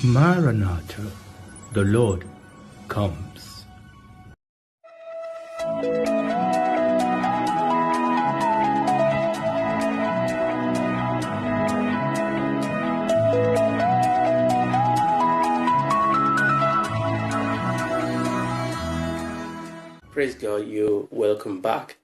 Maranatha, the Lord comes. Praise God, you're welcome back.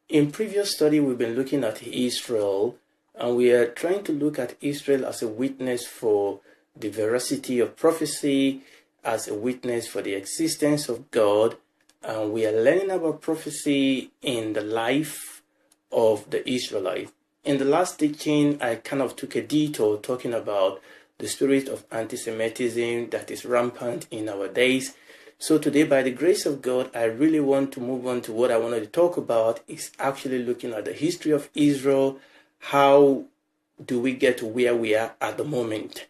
In previous study, we've been looking at Israel, and we are trying to look at Israel as a witness for the veracity of prophecy, as a witness for the existence of God, and we are learning about prophecy in the life of the Israelites. In the last teaching, I kind of took a detour talking about the spirit of anti-Semitism that is rampant in our days. So today, by the grace of God, I really want to move on to what I wanted to talk about is actually looking at the history of Israel. How do we get to where we are at the moment?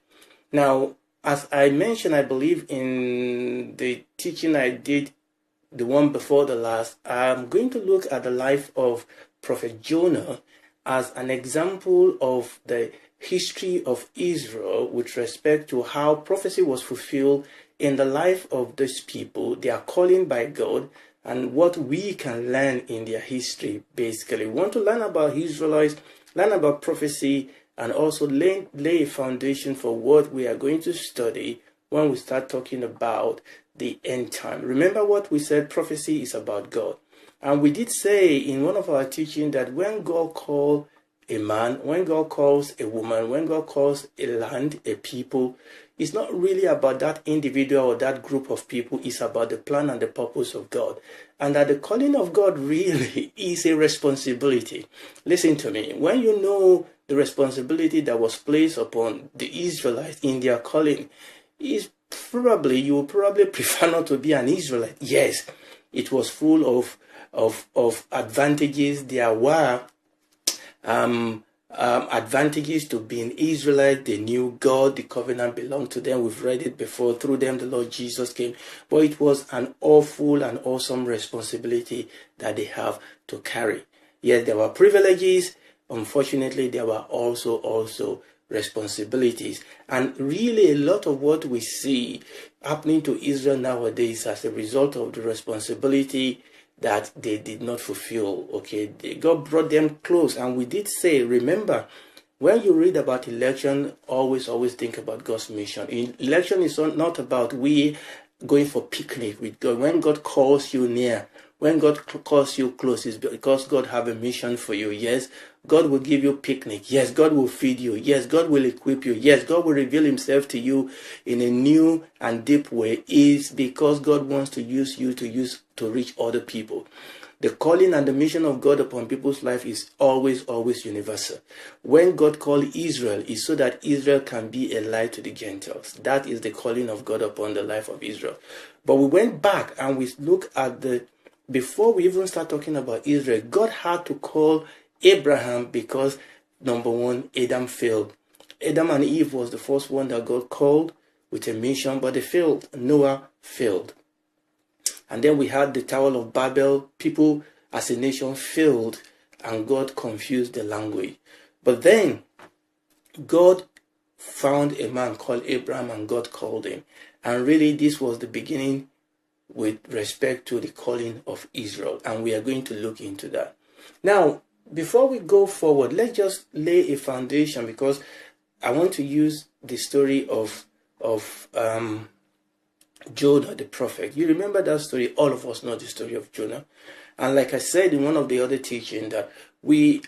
Now, as I mentioned, I believe in the teaching I did, the one before the last, I'm going to look at the life of Prophet Jonah as an example of the history of Israel with respect to how prophecy was fulfilled in the life of these people, their calling by God, and what we can learn in their history. Basically, we want to learn about Israelites, learn about prophecy, and also lay a foundation for what we are going to study when we start talking about the end time. Remember what we said, prophecy is about God. And we did say in one of our teaching that when God calls a man, when God calls a woman, when God calls a land, a people, it's not really about that individual or that group of people. It's about the plan and the purpose of God. And that the calling of God really is a responsibility. Listen to me. When you know the responsibility that was placed upon the Israelites in their calling, you will probably prefer not to be an Israelite. Yes, it was full of advantages. There were advantages to being Israelite. They knew God, the covenant belonged to them. We've read it before. Through them, the Lord Jesus came. But it was an awful and awesome responsibility that they have to carry. Yes, there were privileges. Unfortunately, there were also responsibilities. And really, a lot of what we see happening to Israel nowadays as a result of the responsibility that they did not fulfill. Okay, God brought them close, and we did say, remember, when you read about election, always think about God's mission. Election is not about we going for picnic with God. When God calls you near, when God calls you close, it's because God have a mission for you. Yes, God will give you picnic. Yes, God will feed you. Yes, God will equip you. Yes, God will reveal himself to you in a new and deep way. Is because God wants to use you to reach other people. The calling and the mission of God upon people's life is always universal. When God called Israel, it's so that Israel can be a light to the Gentiles. That is the calling of God upon the life of Israel. But we went back and we looked at before we even start talking about Israel, God had to call Abraham because, number one, Adam failed. Adam and Eve was the first one that God called with a mission, but they failed. Noah failed. And then we had the Tower of Babel. People as a nation failed, and God confused the language. But then God found a man called Abraham, and God called him. And really, this was the beginning with respect to the calling of Israel. And we are going to look into that. Now, before we go forward, let's just lay a foundation, because I want to use the story of Jonah the prophet. You remember that story? All of us know the story of Jonah. And like I said in one of the other teachings, that we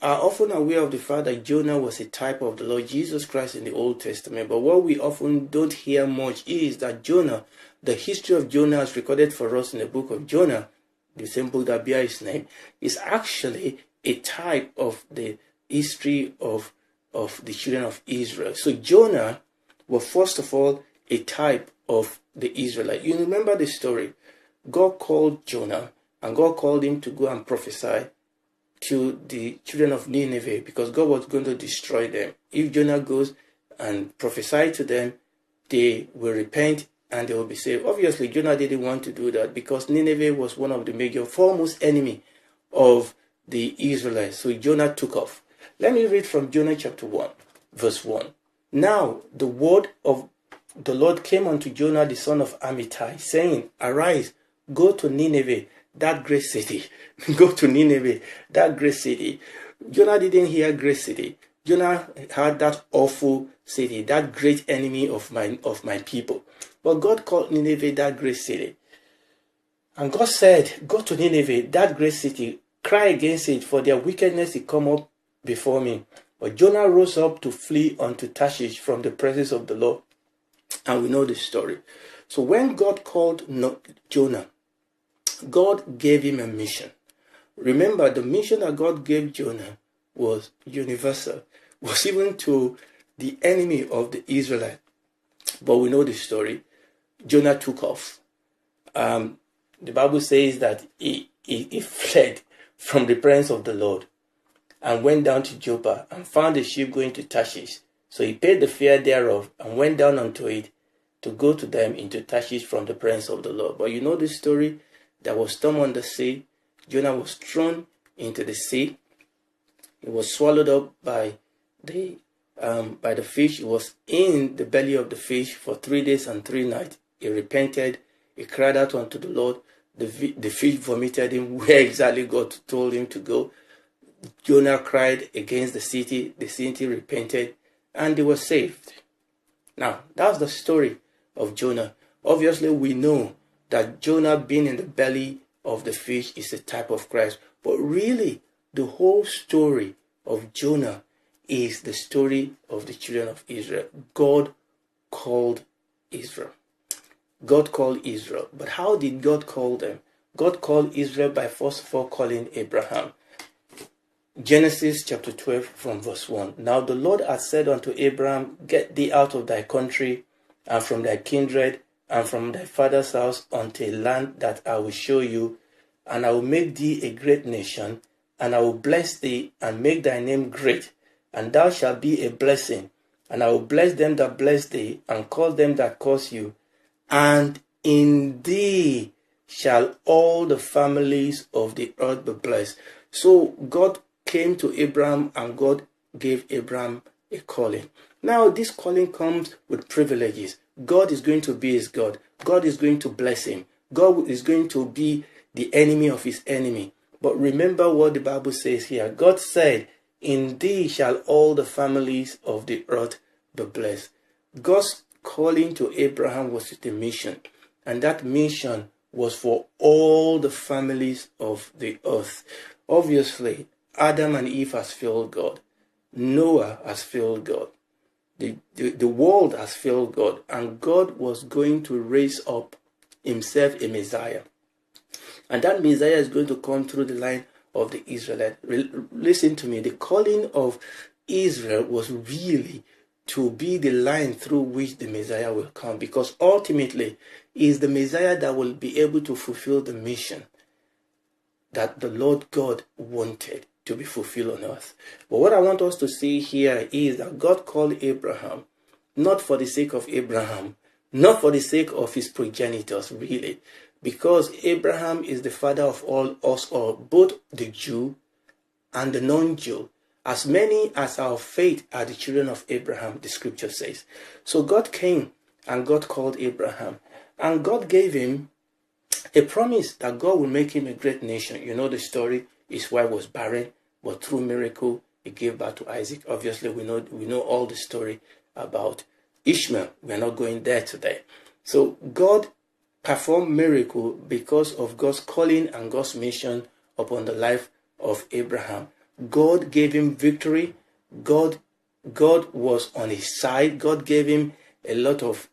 are often aware of the fact that Jonah was a type of the Lord Jesus Christ in the Old Testament. But what we often don't hear much is that Jonah, the history of Jonah as recorded for us in the book of Jonah, the same book that bears his name, is actually a type of the history of the children of Israel. So Jonah was first of all a type of the Israelite. You remember the story. God called Jonah, and God called him to go and prophesy to the children of Nineveh, because God was going to destroy them. If Jonah goes and prophesies to them, they will repent and they will be saved. Obviously, Jonah didn't want to do that, because Nineveh was one of the major foremost enemy of the Israelites. So Jonah took off. Let me read from Jonah chapter 1, verse 1. Now, the word of the Lord came unto Jonah the son of Amittai, saying, Arise, go to Nineveh, that great city. Go to Nineveh, that great city. Jonah didn't hear great city. Jonah had that awful city, that great enemy of my people. But God called Nineveh that great city. And God said, go to Nineveh, that great city, cry against it, for their wickedness is come up before me. But Jonah rose up to flee unto Tarshish from the presence of the Lord. And we know the story. So when God called Jonah, God gave him a mission. Remember, the mission that God gave Jonah was universal, was even to the enemy of the Israelites. But we know the story. Jonah took off. The Bible says that he fled from the presence of the Lord and went down to Joppa and found a ship going to Tarshish. So he paid the fare thereof and went down unto it to go to them into Tarshish from the presence of the Lord. But you know the story. There was storm on the sea. Jonah was thrown into the sea. He was swallowed up by the fish. He was in the belly of the fish for 3 days and 3 nights. He repented. He cried out unto the Lord. The fish vomited him where exactly God told him to go. Jonah cried against the city. The city repented, and they were saved. Now, that's the story of Jonah. Obviously, we know that Jonah being in the belly of the fish is a type of Christ. But really, the whole story of Jonah is the story of the children of Israel. God called Israel. God called Israel. But how did God call them? God called Israel by first of all calling Abraham. Genesis chapter 12 from verse 1. Now the Lord had said unto Abraham, Get thee out of thy country, and from thy kindred, and from thy father's house, unto a land that I will show you, and I will make thee a great nation, and I will bless thee, and make thy name great, and thou shalt be a blessing. And I will bless them that bless thee, and curse them that curse you. And in thee shall all the families of the earth be blessed. So God came to Abraham, and God gave Abraham a calling. Now this calling comes with privileges. God is going to be his God. God is going to bless him. God is going to be the enemy of his enemy. But remember what the Bible says here. God said, in thee shall all the families of the earth be blessed. God's calling to Abraham was the mission. And that mission was for all the families of the earth. Obviously, Adam and Eve has failed God. Noah has failed God. The world has failed God. And God was going to raise up himself a Messiah. And that Messiah is going to come through the line of the Israelites. Listen to me. The calling of Israel was really to be the line through which the Messiah will come. Because ultimately, it is the Messiah that will be able to fulfill the mission that the Lord God wanted to be fulfilled on earth. But what I want us to see here is that God called Abraham, not for the sake of Abraham, not for the sake of his progenitors, really, because Abraham is the father of all us all, both the Jew and the non-Jew. As many as are of faith are the children of Abraham, the scripture says. So God came and God called Abraham, and God gave him a promise that God will make him a great nation. You know the story. His wife was barren, but through miracle, he gave birth to Isaac. Obviously, we know all the story about Ishmael. We're not going there today. So God performed miracle because of God's calling and God's mission upon the life of Abraham. God gave him victory. God was on his side. God gave him a lot of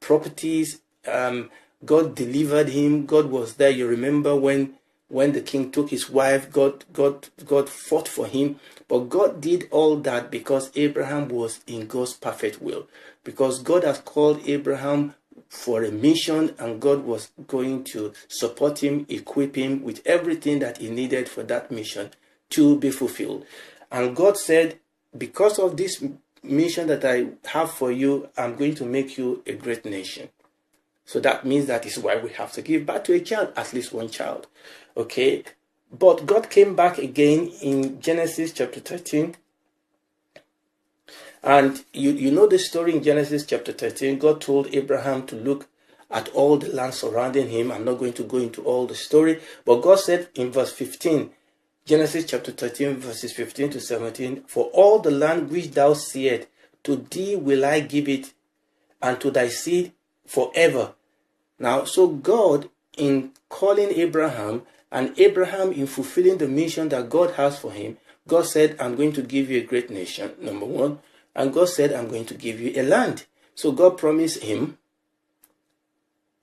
properties. God delivered him. God was there. You remember when the king took his wife, God fought for him. But God did all that because Abraham was in God's perfect will. Because God has called Abraham for a mission, and God was going to support him, equip him with everything that he needed for that mission to be fulfilled. And God said, because of this mission that I have for you, I'm going to make you a great nation. So that means that is why we have to give birth to a child, at least one child. Okay? But God came back again in Genesis chapter 13. And you know the story in Genesis chapter 13. God told Abraham to look at all the land surrounding him. I'm not going to go into all the story, but God said in verse 15, Genesis chapter 13, verses 15 to 17, for all the land which thou seest, to thee will I give it, and to thy seed forever. Now, so God, in calling Abraham, and Abraham in fulfilling the mission that God has for him, God said, I'm going to give you a great nation, number one. And God said, I'm going to give you a land. So God promised him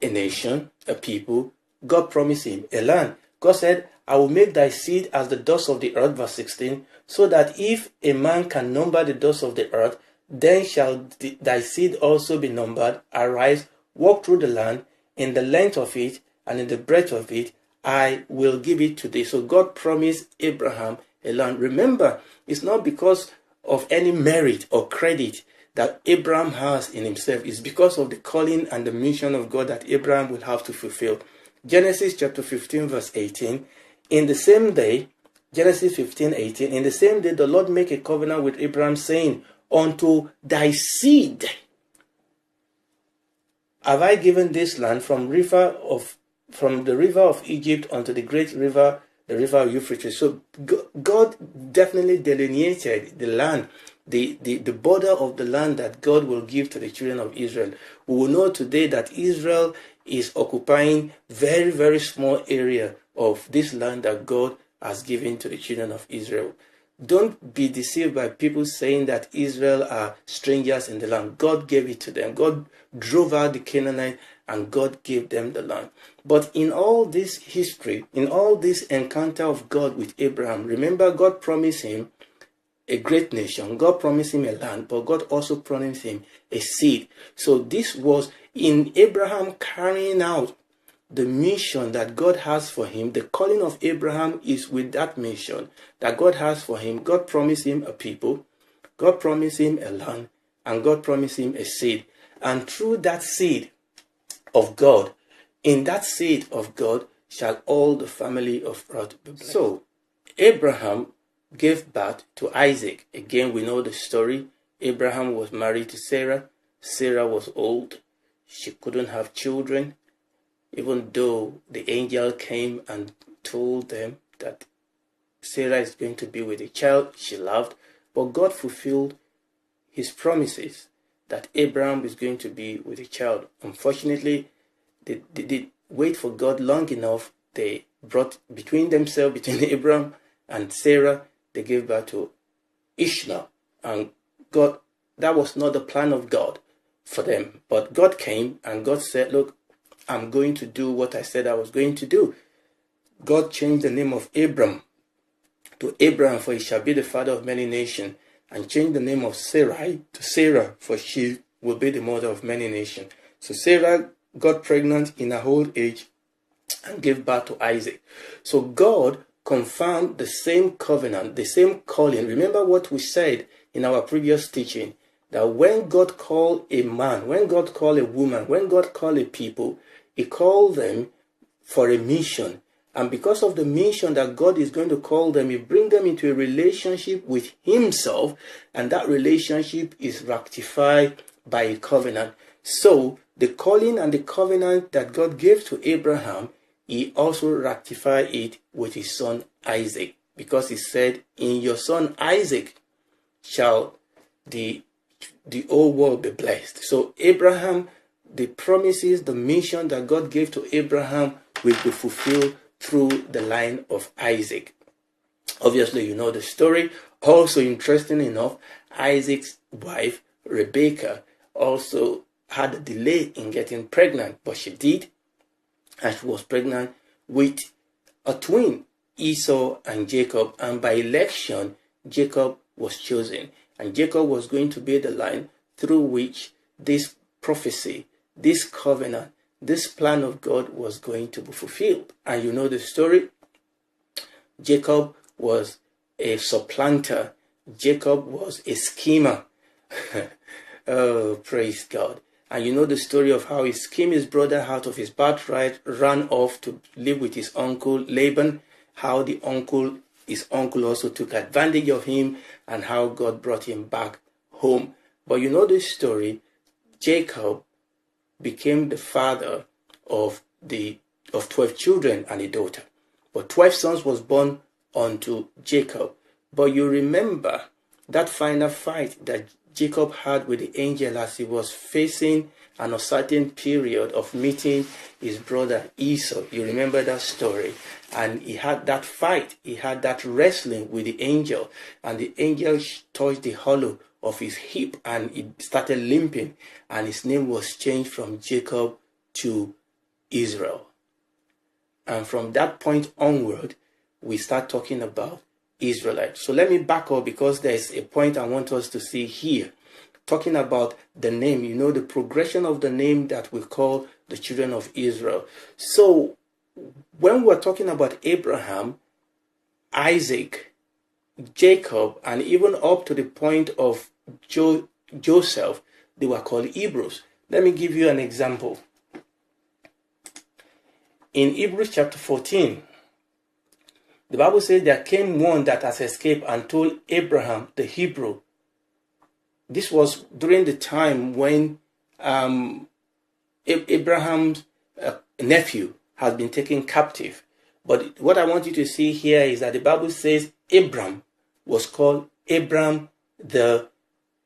a nation, a people. God promised him a land. God said, I will make thy seed as the dust of the earth, verse 16, so that if a man can number the dust of the earth, then shall thy seed also be numbered. Arise, walk through the land, in the length of it and in the breadth of it, I will give it to thee. So God promised Abraham a land. Remember, it's not because of any merit or credit that Abraham has in himself. It's because of the calling and the mission of God that Abraham will have to fulfill. Genesis chapter 15 verse 18, in the same day, Genesis 15, 18, in the same day the Lord make a covenant with Abraham, saying, unto thy seed have I given this land from the river of Egypt unto the great river, the river of Euphrates. So God definitely delineated the land, the border of the land that God will give to the children of Israel. We will know today that Israel is occupying very, very small area of this land that God has given to the children of Israel. Don't be deceived by people saying that Israel are strangers in the land. God gave it to them. God drove out the Canaanites and God gave them the land. But in all this history, in all this encounter of God with Abraham, remember God promised him a great nation. God promised him a land, but God also promised him a seed. So this was in Abraham carrying out the mission that God has for him. The calling of Abraham is with that mission that God has for him. God promised him a people, God promised him a land, and God promised him a seed. And through that seed of God, in that seed of God shall all the family of earth be blessed. So Abraham gave birth to Isaac. Again, we know the story. Abraham was married to Sarah. Sarah was old. She couldn't have children. Even though the angel came and told them that Sarah is going to be with a child she loved, but God fulfilled his promises that Abraham is going to be with a child. Unfortunately, they did wait for God long enough. They brought between Abraham and Sarah, they gave birth to Ishmael. And God, that was not the plan of God for them. But God came and God said, look, I'm going to do what I said I was going to do. God changed the name of Abram to Abraham, for he shall be the father of many nations, and changed the name of Sarai to Sarah, for she will be the mother of many nations. So Sarah got pregnant in her old age and gave birth to Isaac. So God confirmed the same covenant, the same calling. Remember what we said in our previous teaching, that when God called a man, when God called a woman, when God called a people, he called them for a mission. And because of the mission that God is going to call them, he brings them into a relationship with himself, and that relationship is ratified by a covenant. So the calling and the covenant that God gave to Abraham, he also ratified it with his son Isaac, because he said, in your son Isaac shall the whole world be blessed. So Abraham, the promises, the mission that God gave to Abraham will be fulfilled through the line of Isaac. Obviously, you know the story. Also, interesting enough, Isaac's wife, Rebekah, also had a delay in getting pregnant, but she did, and she was pregnant with a twin, Esau and Jacob, and by election, Jacob was chosen, and Jacob was going to be the line through which this prophecy, this covenant, this plan of God was going to be fulfilled. And you know the story. Jacob was a supplanter. Jacob was a schemer. Oh, praise God. And you know the story of how he schemed his brother out of his birthright, ran off to live with his uncle Laban, how his uncle also took advantage of him, and how God brought him back home. But you know the story. Jacob became the father of 12 children and a daughter. But 12 sons was born unto Jacob. But you remember that final fight that Jacob had with the angel as he was facing an uncertain period of meeting his brother Esau. You remember that story? And he had that fight, he had that wrestling with the angel, and the angel touched the hollow of his hip and he started limping, and his name was changed from Jacob to Israel. And from that point onward, we start talking about Israelites. So let me back up, because there's a point I want us to see here. Talking about the name, you know, the progression of the name that we call the children of Israel. So when we're talking about Abraham, Isaac, Jacob, and even up to the point of Joseph, they were called Hebrews. Let me give you an example. In Hebrews chapter 14, the Bible says there came one that has escaped and told Abraham the Hebrew. This was during the time when Abraham's nephew has been taken captive. But what I want you to see here is that the Bible says Abram was called Abram the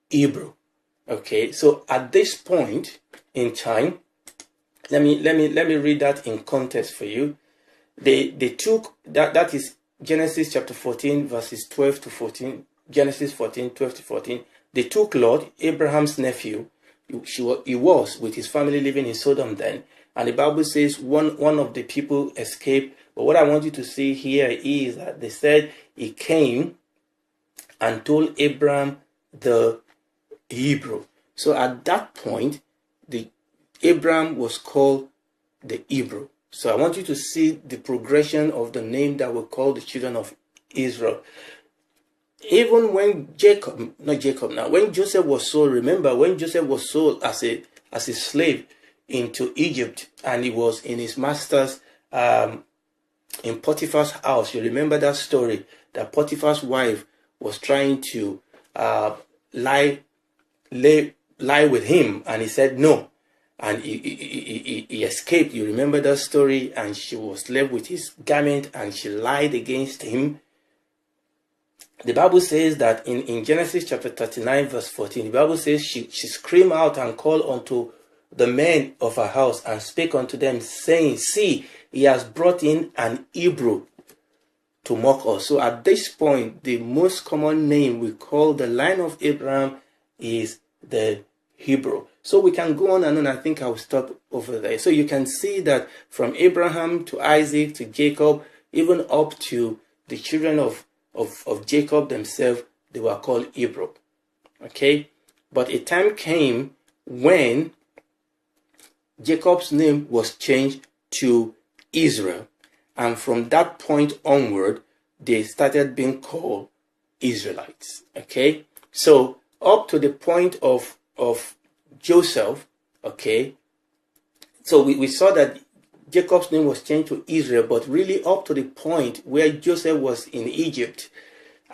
Hebrew. Okay, so at this point in time, let me read that in context for you. They took that is Genesis chapter 14 verses 12 to 14. Genesis 14 12 to 14. They took Lot, Abraham's nephew. He was with his family living in Sodom then, and the Bible says one of the people escaped. But what I want you to see here is that they said he came and told Abraham the Hebrew. So at that point, the Abraham was called the Hebrew. So I want you to see the progression of the name that we call the children of Israel. Even when when Joseph was sold, remember when Joseph was sold as a slave into Egypt, and he was in his master's in Potiphar's house. You remember that story, that Potiphar's wife was trying to lie with him, and he said no, and he escaped. You remember that story, and she was left with his garment, and she lied against him. The Bible says that in Genesis chapter 39 verse 14, the Bible says she screamed out and called unto the men of her house and spake unto them, saying, see, he has brought in an Hebrew to mock us. So at this point, the most common name we call the line of Abraham is the Hebrew. So we can go on and on. I think I will stop over there. So you can see that from Abraham to Isaac to Jacob, even up to the children of Jacob themselves, they were called Hebrew. Okay? But a time came when Jacob's name was changed to Israel. And from that point onward, they started being called Israelites. Okay? So up to the point of Joseph, okay? So we saw that Jacob's name was changed to Israel, but really up to the point where Joseph was in Egypt,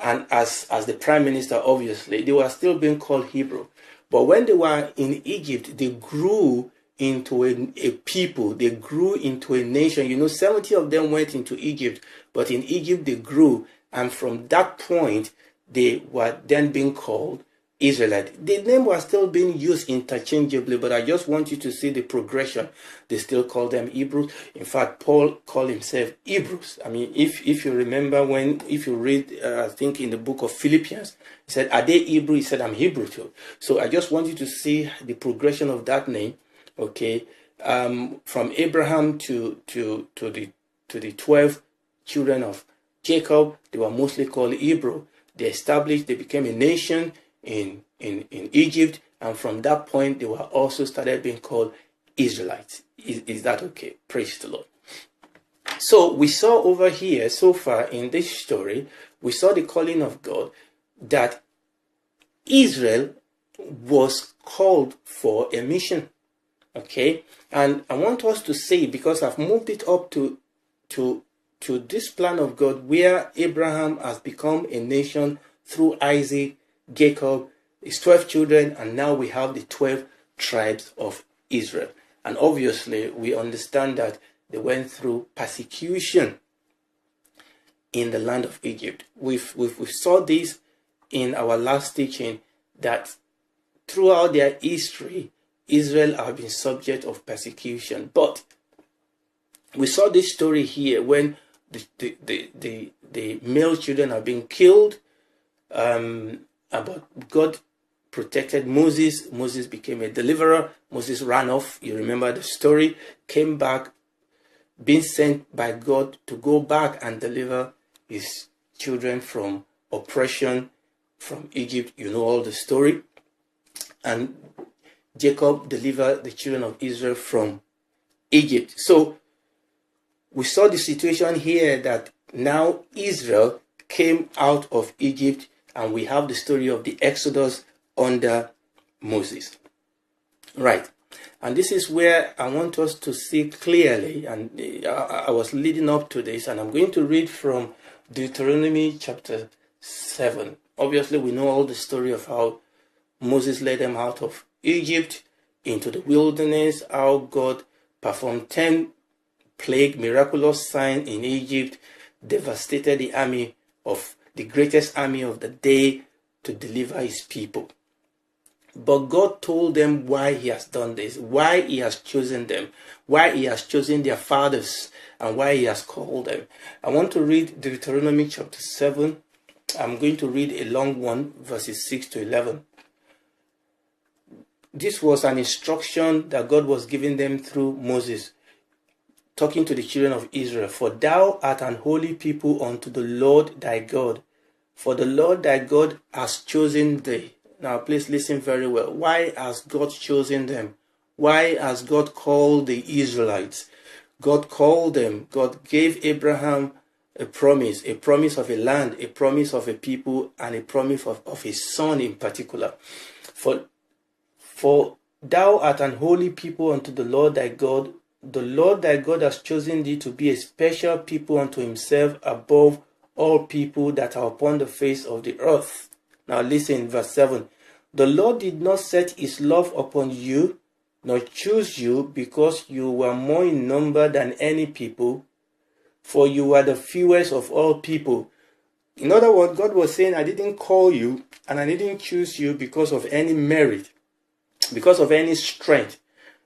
and as the prime minister, obviously, they were still being called Hebrew. But when they were in Egypt, they grew into a people. They grew into a nation. You know, 70 of them went into Egypt, but in Egypt they grew, and from that point, they were then being called Israelite. The name was still being used interchangeably, but I just want you to see the progression. They still call them Hebrews. In fact, Paul called himself Hebrews. I mean, if you remember if you read, I think in the book of Philippians, he said, are they Hebrew? He said, I'm Hebrew too. So I just want you to see the progression of that name. Okay, from Abraham to the 12 children of Jacob, they were mostly called Hebrew. They became a nation in Egypt, and from that point they were also started being called Israelites. Is that okay? Praise the Lord. So we saw over here so far in this story, we saw the calling of God, that Israel was called for a mission. Okay, and I want us to see, because I've moved it up to this plan of God where Abraham has become a nation through Isaac, Jacob, His 12 children, and now we have the 12 tribes of Israel. And obviously, we understand that they went through persecution in the land of Egypt. We saw this in our last teaching, that throughout their history, Israel have been subject of persecution. But we saw this story here when the male children are being killed, but God protected Moses. Moses became a deliverer. Moses ran off. You remember the story. Came back, being sent by God to go back and deliver his children from oppression from Egypt. You know all the story. And Jacob delivered the children of Israel from Egypt. So we saw the situation here that now Israel came out of Egypt, and we have the story of the Exodus under Moses. Right. And this is where I want us to see clearly, and I was leading up to this, and I'm going to read from Deuteronomy chapter 7. Obviously, we know all the story of how Moses led them out of Egypt into the wilderness, how God performed 10 plague, miraculous sign in Egypt, devastated the army of the greatest army of the day to deliver his people. But God told them why he has done this, why he has chosen them, why he has chosen their fathers, and why he has called them. I want to read Deuteronomy chapter 7. I'm going to read a long one, verses 6 to 11. This was an instruction that God was giving them through Moses, talking to the children of Israel. For thou art an holy people unto the Lord thy God. For the Lord thy God has chosen thee. Now please listen very well. Why has God chosen them? Why has God called the Israelites? God called them. God gave Abraham a promise of a land, a promise of a people, and a promise of his son in particular. For thou art an holy people unto the Lord thy God. The Lord thy God has chosen thee to be a special people unto himself above all people that are upon the face of the earth. Now listen, verse 7. The Lord did not set his love upon you, nor choose you, because you were more in number than any people, for you were the fewest of all people. In other words, God was saying, I didn't call you, and I didn't choose you because of any merit, because of any strength,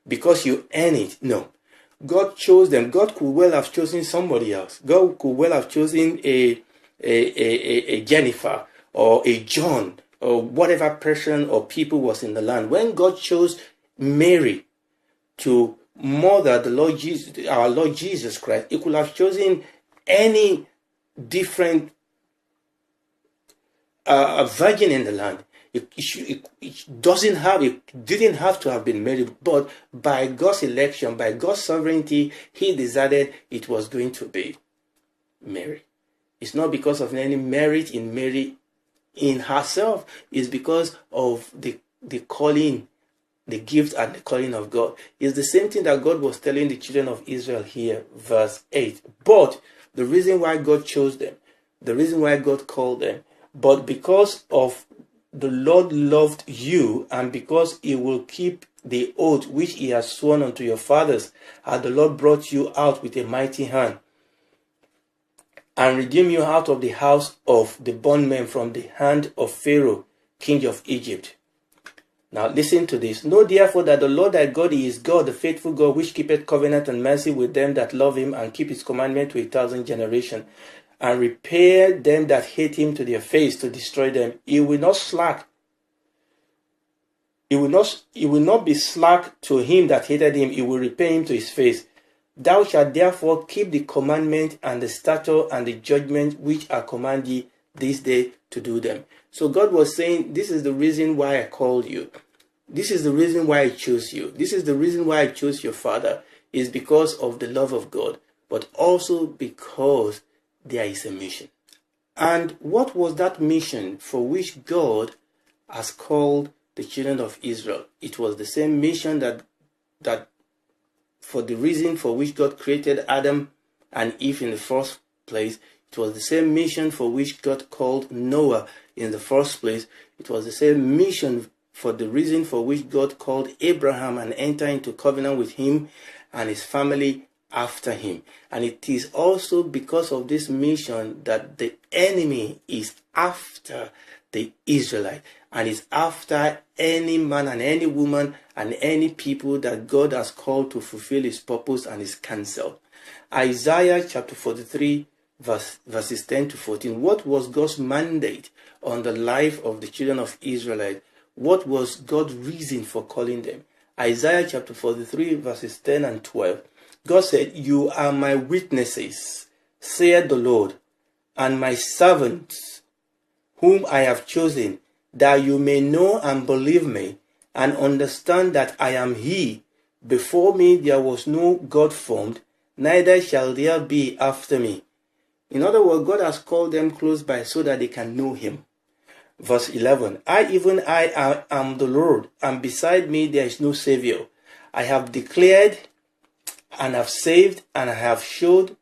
because you earn it. No. God chose them. God could well have chosen somebody else. God could well have chosen a Jennifer or a John or whatever person or people was in the land. When God chose Mary to mother the Lord Jesus, our Lord Jesus Christ, he could have chosen any different virgin in the land. It didn't have to have been Mary, but by God's election, by God's sovereignty, he decided it was going to be Mary. It's not because of any merit in Mary in herself. It's because of the calling, the gift and the calling of God. It's the same thing that God was telling the children of Israel here, verse 8. But the reason why God chose them, the reason why God called them, but because of the Lord loved you, and because he will keep the oath which he has sworn unto your fathers, as the Lord brought you out with a mighty hand, and redeemed you out of the house of the bondmen from the hand of Pharaoh, king of Egypt. Now listen to this. Know therefore that the Lord thy God, he is God, the faithful God, which keepeth covenant and mercy with them that love him, and keep his commandment to 1,000 generations, and repair them that hate him to their face, to destroy them. He will not slack. He will not be slack to him that hated him. He will repay him to his face. Thou shalt therefore keep the commandment and the statute and the judgment which I command thee this day to do them. So God was saying, this is the reason why I called you. This is the reason why I chose you. This is the reason why I chose your father. Is because of the love of God, but also because there is a mission. And what was that mission for which God has called the children of Israel? It was the same mission that for the reason for which God created Adam and Eve in the first place. It was the same mission for which God called Noah in the first place. It was the same mission for the reason for which God called Abraham and entered into covenant with him and his family after him. And it is also because of this mission that the enemy is after the Israelite and is after any man and any woman and any people that God has called to fulfill his purpose and his counsel. Isaiah chapter 43 verses 10 to 14. What was God's mandate on the life of the children of Israel? What was God's reason for calling them? Isaiah chapter 43 verses 10 and 12. God said, "You are my witnesses, saith the Lord, and my servants, whom I have chosen, that you may know and believe me, and understand that I am he. Before me there was no God formed, neither shall there be after me." In other words, God has called them close by so that they can know him. Verse 11, I am the Lord, and beside me there is no Savior. I have declared and have saved and I have showed,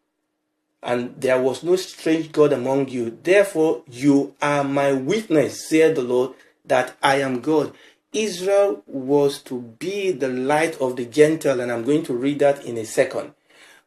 and there was no strange God among you. Therefore you are my witness, saith the Lord, that I am God. Israel was to be the light of the Gentile, and I'm going to read that in a second.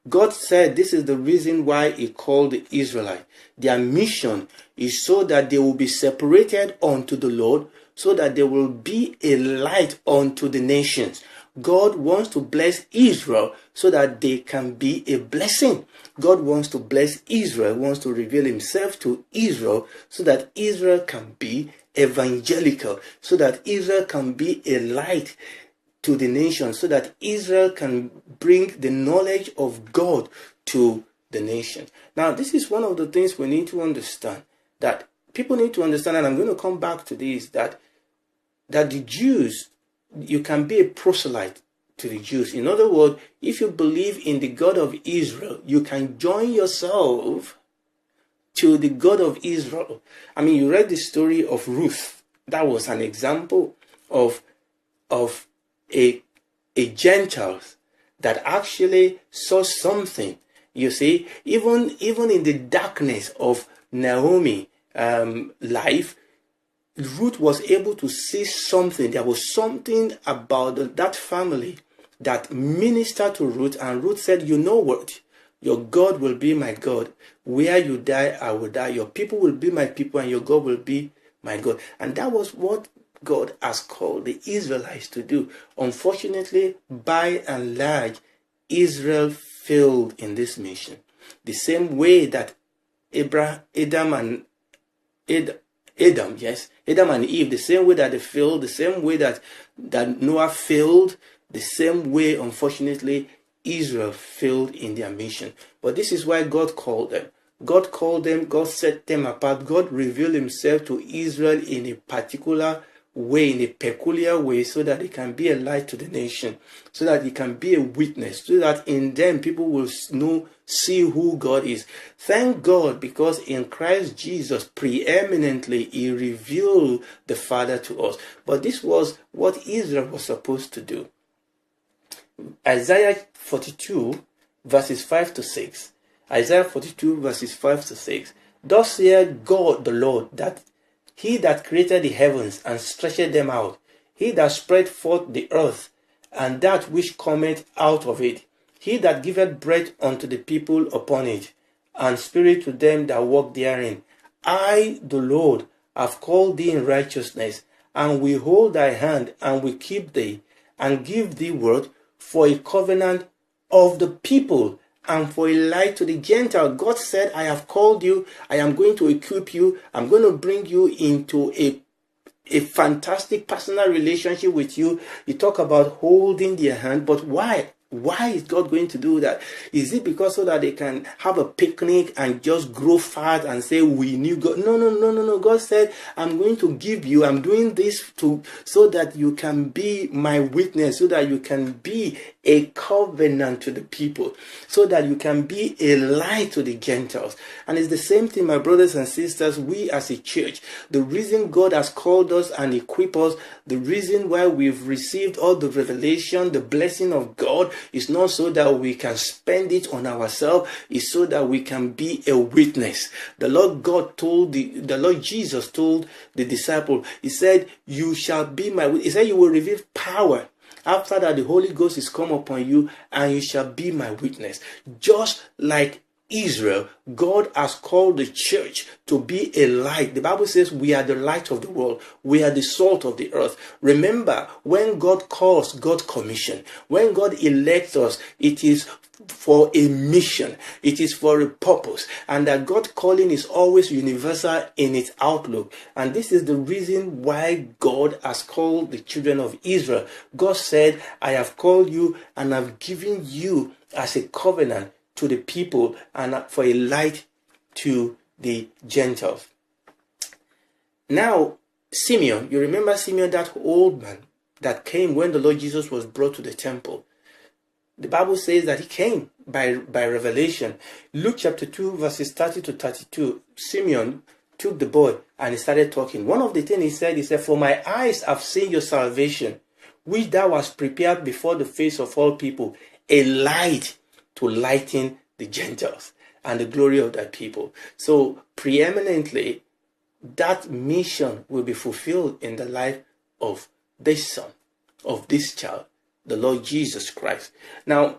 God said this is the reason why he called the Israelites. Their mission is so that they will be separated unto the Lord, so that they will be a light unto the nations. God wants to bless Israel so that they can be a blessing. God wants to bless Israel, wants to reveal himself to Israel so that Israel can be evangelical, so that Israel can be a light to the nation, so that Israel can bring the knowledge of God to the nation. Now, this is one of the things we need to understand, that people need to understand, and I'm going to come back to this, that the Jews, you can be a proselyte to the Jews. In other words, if you believe in the God of Israel, you can join yourself to the God of Israel. I mean, you read the story of Ruth. That was an example of a Gentile that actually saw something. You see, even in the darkness of Naomi life, Ruth was able to see something. There was something about that family that ministered to Ruth, and Ruth said, "You know what? Your God will be my God. Where you die, I will die. Your people will be my people, and your God will be my God." And that was what God has called the Israelites to do. Unfortunately, by and large, Israel failed in this mission. The same way that Adam and Eve, the same way that they failed, the same way that Noah failed, the same way, unfortunately, Israel failed in their mission. But this is why God called them. God called them, God set them apart. God revealed himself to Israel in a particular way, in a peculiar way, so that it can be a light to the nation, so that it can be a witness, so that in them people will see who God is. Thank God, because in Christ Jesus preeminently he revealed the Father to us. But this was what Israel was supposed to do. Isaiah 42 verses 5 to 6. Isaiah 42 verses 5 to 6. Thus saith God the Lord, that he that created the heavens and stretched them out, he that spread forth the earth, and that which cometh out of it, he that giveth breath unto the people upon it, and spirit to them that walk therein. I, the Lord, have called thee in righteousness, and will hold thy hand, and will keep thee, and give thee word for a covenant of the people, and for a light to the Gentile. God said, I have called you, I am going to equip you, I'm going to bring you into a fantastic personal relationship with you. You talk about holding their hand, but why? Why is God going to do that? Is it because so that they can have a picnic and just grow fat and say, we knew God? No. God said, I'm going to give you, I'm doing this so that you can be my witness, so that you can be a covenant to the people, so that you can be a light to the Gentiles. And it's the same thing, my brothers and sisters, we as a church, the reason God has called us and equipped us, the reason why we've received all the revelation, the blessing of God, It's not so that we can spend it on ourselves. It's so that we can be a witness. The Lord Jesus told the disciple, he said, you shall be my witness. He said, you will receive power. After that, the Holy Ghost is come upon you, and you shall be my witness. Just like Israel, God has called the church to be a light. The Bible says we are the light of the world. We are the salt of the earth. Remember, when God calls, God commissions. When God elects us, it is for a mission. It is for a purpose. And that God calling is always universal in its outlook. And this is the reason why God has called the children of Israel. God said, I have called you and I've given you as a covenant to the people and for a light to the Gentiles. Now, Simeon, you remember Simeon, that old man that came when the Lord Jesus was brought to the temple. The Bible says that he came by revelation. Luke chapter 2 verses 30 to 32. Simeon took the boy and he started talking. One of the things he said, for my eyes have seen your salvation, which thou hast prepared before the face of all people, a light to lighten the Gentiles and the glory of thy people. So preeminently, that mission will be fulfilled in the life of this son, of this child, the Lord Jesus Christ. Now,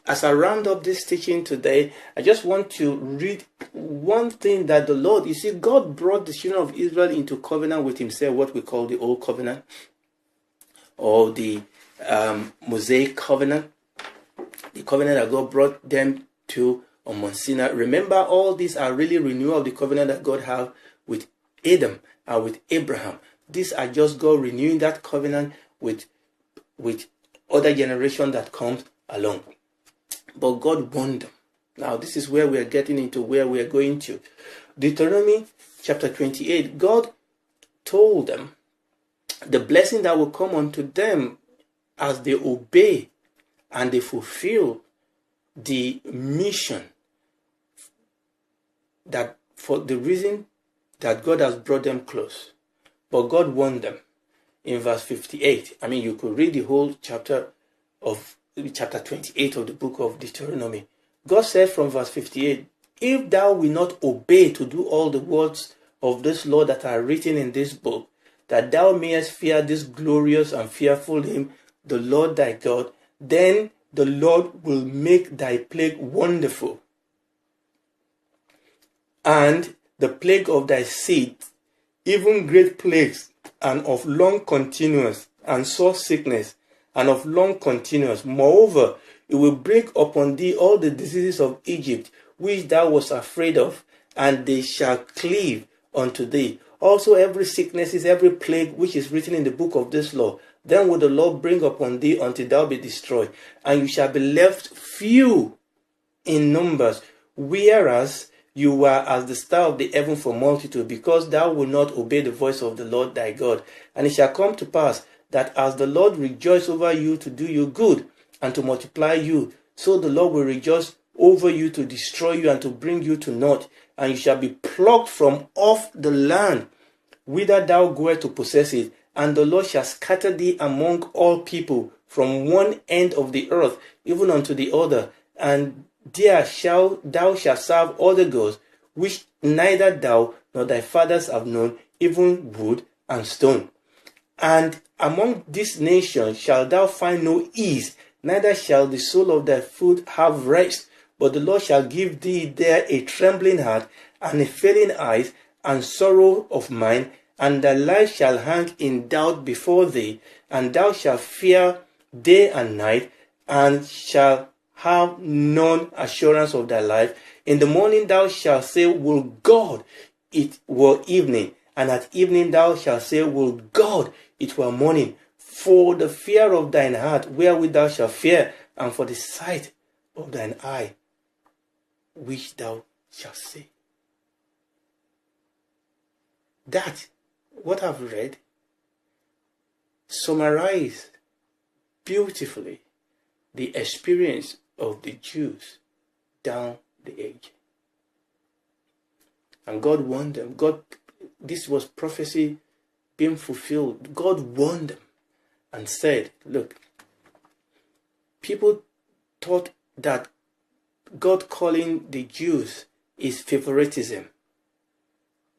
as I round up this teaching today, I just want to read one thing that the Lord, you see, God brought the children of Israel into covenant with himself, what we call the Old Covenant, or the Mosaic Covenant, the covenant that God brought them to on Mount Sinai. Remember, all these are really renewal of the covenant that God had with Adam and with Abraham. These are just God renewing that covenant with other generation that comes along. But God warned them. Now, this is where we are getting into where we are going to. Deuteronomy chapter 28, God told them the blessing that will come unto them as they obey and they fulfill the mission, that for the reason that God has brought them close. But God warned them in verse 58. I mean, you could read the whole chapter 28 of the book of Deuteronomy. God said from verse 58, if thou wilt not obey to do all the words of this law that are written in this book, that thou mayest fear this glorious and fearful name, the Lord thy God, then the Lord will make thy plague wonderful, and the plague of thy seed, even great plagues, and of long continuance, and sore sickness, and of long continuance. Moreover, it will break upon thee all the diseases of Egypt, which thou wast afraid of, and they shall cleave unto thee. Also every sickness is every plague which is written in the book of this law. Then will the Lord bring upon thee until thou be destroyed, and you shall be left few in numbers, whereas you were as the star of the heaven for multitude, because thou wilt not obey the voice of the Lord thy God. And it shall come to pass that as the Lord rejoice over you to do you good and to multiply you, so the Lord will rejoice over you to destroy you and to bring you to naught, and you shall be plucked from off the land whither thou goest to possess it. And the Lord shall scatter thee among all people from one end of the earth even unto the other, and there thou shalt serve other gods, which neither thou nor thy fathers have known, even wood and stone. And among these nations shalt thou find no ease, neither shall the sole of thy foot have rest. But the Lord shall give thee there a trembling heart, and a failing eyes, and sorrow of mind, and thy life shall hang in doubt before thee, and thou shalt fear day and night, and shalt have none assurance of thy life. In the morning thou shalt say, will God it were evening, and at evening thou shalt say, will God it were morning. For the fear of thine heart wherewith thou shalt fear, and for the sight of thine eye which thou shalt see. That, what I've read, summarized beautifully the experience of the Jews down the age. And God warned them. This was prophecy being fulfilled. God warned them and said, look, people thought that God calling the Jews is favoritism.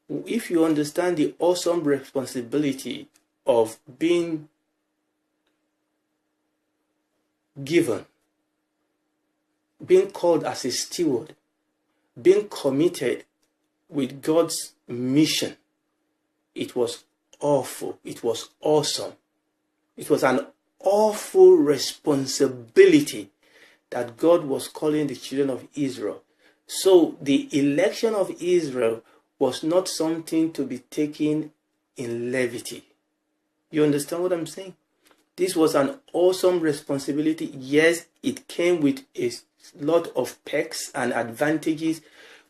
If you understand the awesome responsibility of being given, being called as a steward, being committed with God's mission, it was awful. It was awesome. It was an awful responsibility that God was calling the children of Israel. So the election of Israel was not something to be taken in levity. You understand what I'm saying? This was an awesome responsibility. Yes, it came with a lot of perks and advantages,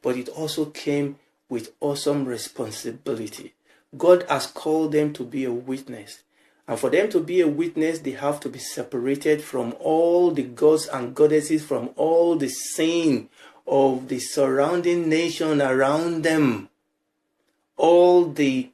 but it also came with awesome responsibility. God has called them to be a witness. And for them to be a witness, they have to be separated from all the gods and goddesses, from all the sin of the surrounding nation around them, all the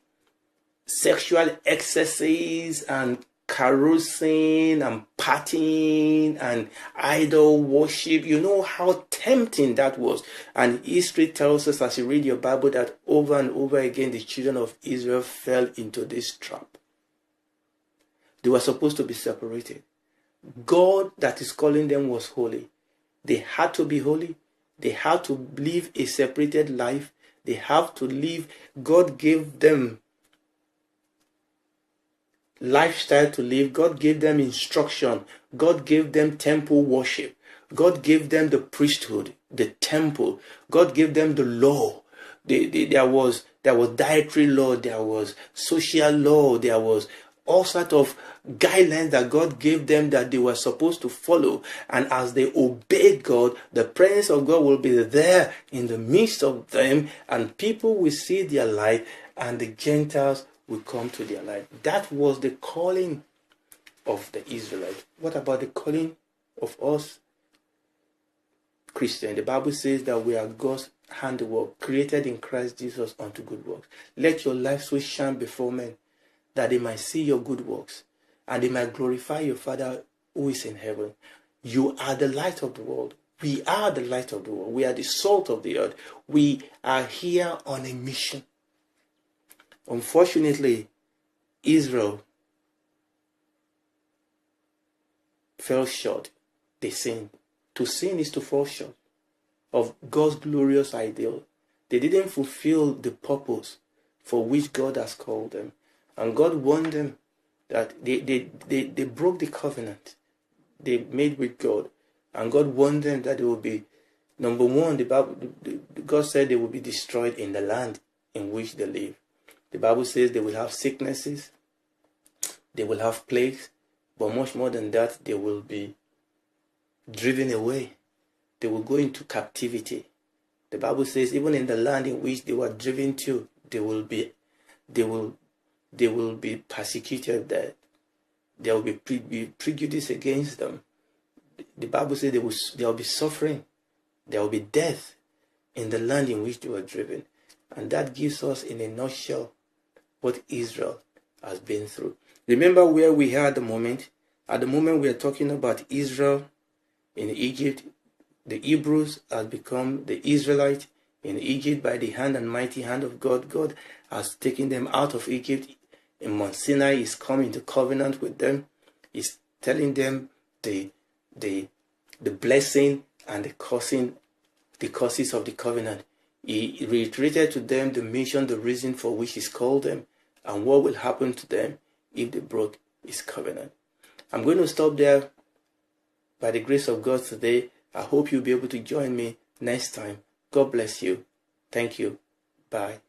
sexual excesses and carousing and partying and idol worship. You know how tempting that was. And history tells us, as you read your Bible, that over and over again the children of Israel fell into this trap. They were supposed to be separated. God that is calling them was holy. They had to be holy. They had to live a separated life. They have to live. God gave them lifestyle to live. God gave them instruction. God gave them temple worship. God gave them the priesthood, the temple. God gave them the law. There was dietary law. There was social law. There was all sorts of guidelines that God gave them that they were supposed to follow. And as they obeyed God, the presence of God will be there in the midst of them, and people will see their light, and the Gentiles will come to their light. That was the calling of the Israelites. What about the calling of us Christians? The Bible says that we are God's handiwork, created in Christ Jesus unto good works. Let your life so shine before men that they might see your good works and they might glorify your Father who is in heaven. You are the light of the world. We are the light of the world. We are the salt of the earth. We are here on a mission. Unfortunately, Israel fell short. They sinned. To sin is to fall short of God's glorious ideal. They didn't fulfill the purpose for which God has called them. And God warned them that they broke the covenant they made with God. And God warned them that they will be, number one, God said they will be destroyed in the land in which they live. The Bible says they will have sicknesses, they will have plagues, but much more than that, they will be driven away. They will go into captivity. The Bible says even in the land in which they were driven to, they will be persecuted there. There will be prejudice against them. The Bible says there will be suffering. There will be death in the land in which they were driven. And that gives us, in a nutshell, what Israel has been through. Remember where we are at the moment? At the moment we are talking about Israel in Egypt. The Hebrews have become the Israelites in Egypt by the hand and mighty hand of God. God has taken them out of Egypt. In Mount Sinai, He's come into covenant with them. He's telling them the blessing and the curses of the covenant. He reiterated to them the mission, the reason for which He's called them, and what will happen to them if they broke His covenant. I'm going to stop there by the grace of God today. I hope you'll be able to join me next time. God bless you. Thank you. Bye.